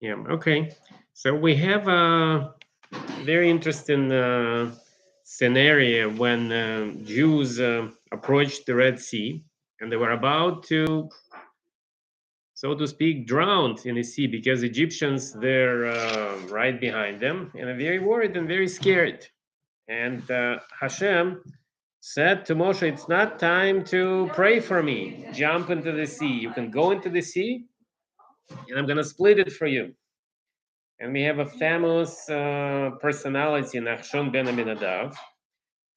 Yeah. Okay. So we have a very interesting scenario when Jews approached the Red Sea, and they were about to, so to speak, drowned in the sea because Egyptians they're right behind them and are very worried and very scared. And Hashem said to Moshe, "It's not time to pray for me. Jump into the sea. You can go into the sea, and I'm gonna split it for you." And we have a famous personality, Nachshon ben Aminadav,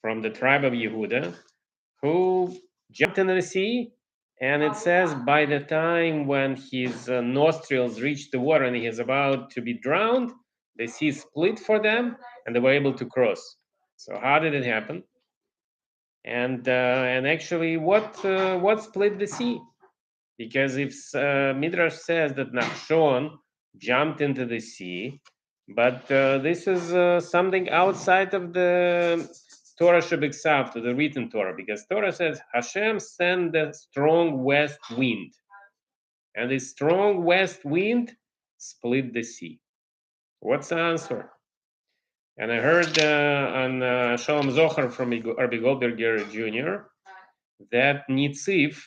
from the tribe of Yehuda, who jumped into the sea. And it says by the time when his nostrils reached the water and he is about to be drowned, the sea split for them and they were able to cross. So how did it happen? And actually, what split the sea? Because if Midrash says that Nachshon jumped into the sea, but this is something outside of the Torah Shebiksav, to the written Torah, because Torah says Hashem sent the strong west wind, and the strong west wind split the sea. What's the answer? And I heard on Shalom Zohar from Rabbi Goldberger Jr. that Nitziv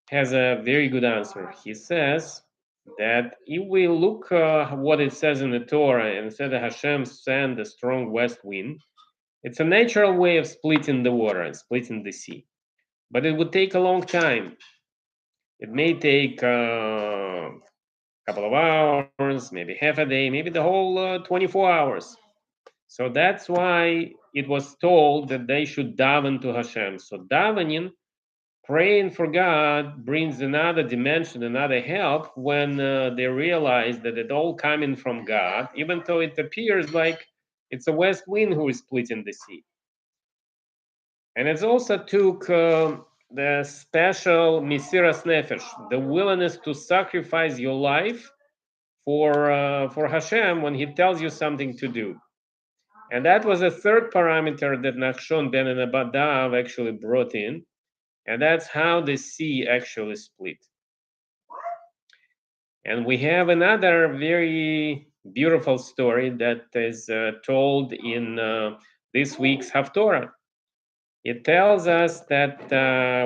has a very good answer. He says that if we look what it says in the Torah and said that Hashem sent a strong west wind, it's a natural way of splitting the water and splitting the sea. But it would take a long time. It may take a couple of hours, maybe half a day, maybe the whole 24 hours. So that's why it was told that they should daven to Hashem. So davening, praying for God, brings another dimension, another help when they realize that it's all coming from God, even though it appears like it's a west wind who is splitting the sea. And it also took the special Mesiras Nefesh, the willingness to sacrifice your life for Hashem when He tells you something to do. And that was a third parameter that Nachshon ben Abadav actually brought in, and that's how the sea actually split. And we have another very beautiful story that is told in this week's Haftorah. It tells us that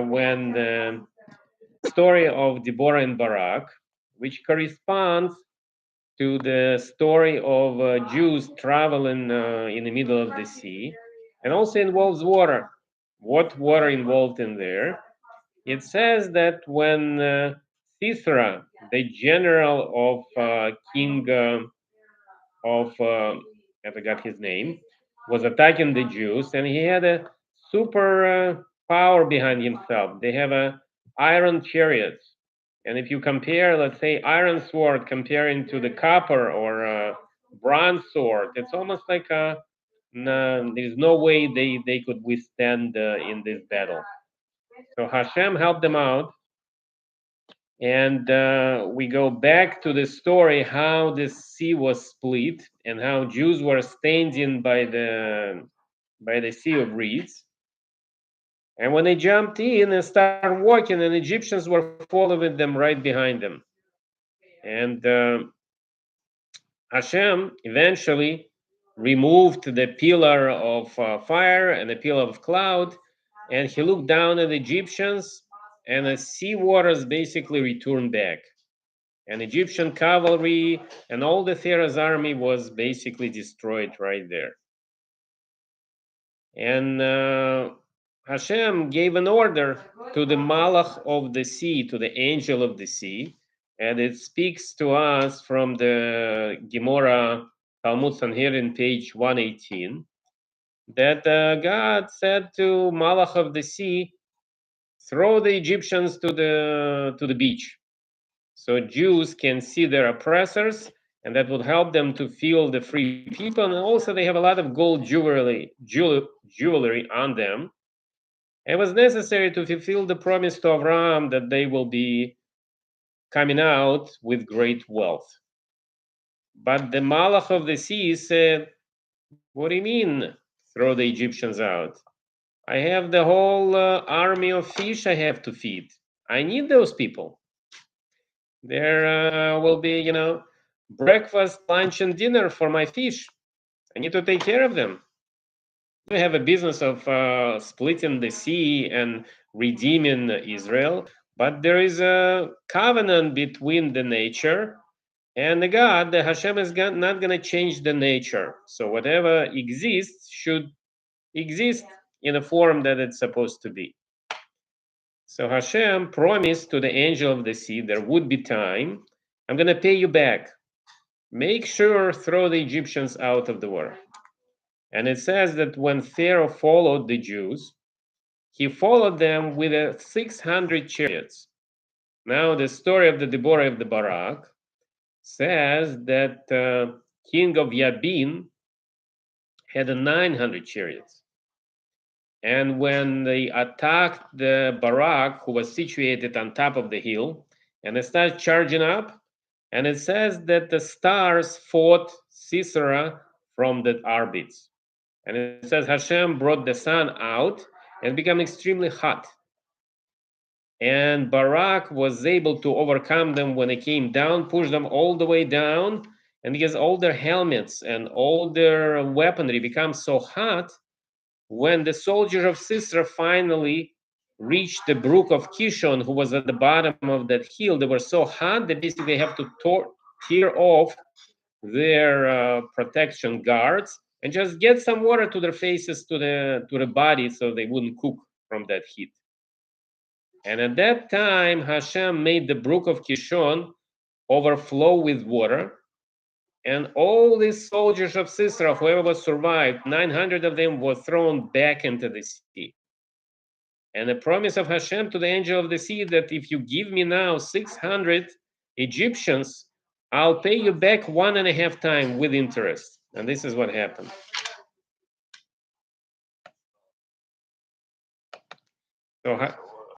when the story of Deborah and Barak, which corresponds to the story of Jews traveling in the middle of the sea, and also involves water. What water involved in there? It says that when Sisera, the general of king of I forgot his name, was attacking the Jews, and he had a super power behind himself. They have a iron chariots, and if you compare, let's say, iron sword comparing to the copper or bronze sword, it's almost like there's no way they could withstand in this battle. So Hashem helped them out, and we go back to the story how the sea was split and how Jews were standing by the sea of reeds. And when they jumped in and started walking, and Egyptians were following them right behind them. And Hashem eventually removed the pillar of fire and the pillar of cloud, and he looked down at the Egyptians, and the sea waters basically returned back. And Egyptian cavalry and all the Pharaoh's army was basically destroyed right there. And Hashem gave an order to the Malach of the sea, to the angel of the sea, and it speaks to us from the Gemara Talmud Sanhedrin, page 118, that God said to Malach of the sea, throw the Egyptians to the beach, so Jews can see their oppressors, and that would help them to feel the free people. And also they have a lot of gold jewelry on them. It was necessary to fulfill the promise to Abraham that they will be coming out with great wealth. But the Malach of the sea said, what do you mean, throw the Egyptians out? I have the whole army of fish I have to feed. I need those people. There will be, breakfast, lunch, and dinner for my fish. I need to take care of them. We have a business of splitting the sea and redeeming Israel, but there is a covenant between the nature and the God. The Hashem is not going to change the nature. So whatever exists should exist in the form that it's supposed to be. So Hashem promised to the angel of the sea there would be time. I'm going to pay you back. Make sure throw the Egyptians out of the water. And it says that when Pharaoh followed the Jews, he followed them with 600 chariots. Now, the story of the Deborah of the Barak says that king of Yabin had 900 chariots. And when they attacked the Barak, who was situated on top of the hill, and they started charging up, and it says that the stars fought Sisera from the Arbites. And it says Hashem brought the sun out and became extremely hot. And Barak was able to overcome them when they came down, push them all the way down, and because all their helmets and all their weaponry become so hot, when the soldiers of Sisera finally reached the brook of Kishon, who was at the bottom of that hill, they were so hot they basically have to tear off their protection guards and just get some water to their faces, to the body, so they wouldn't cook from that heat. And at that time, Hashem made the brook of Kishon overflow with water, and all these soldiers of Sisera, whoever was survived, 900 of them were thrown back into the sea. And the promise of Hashem to the angel of the sea that if you give me now 600 Egyptians, I'll pay you back 1.5 times with interest. And this is what happened. So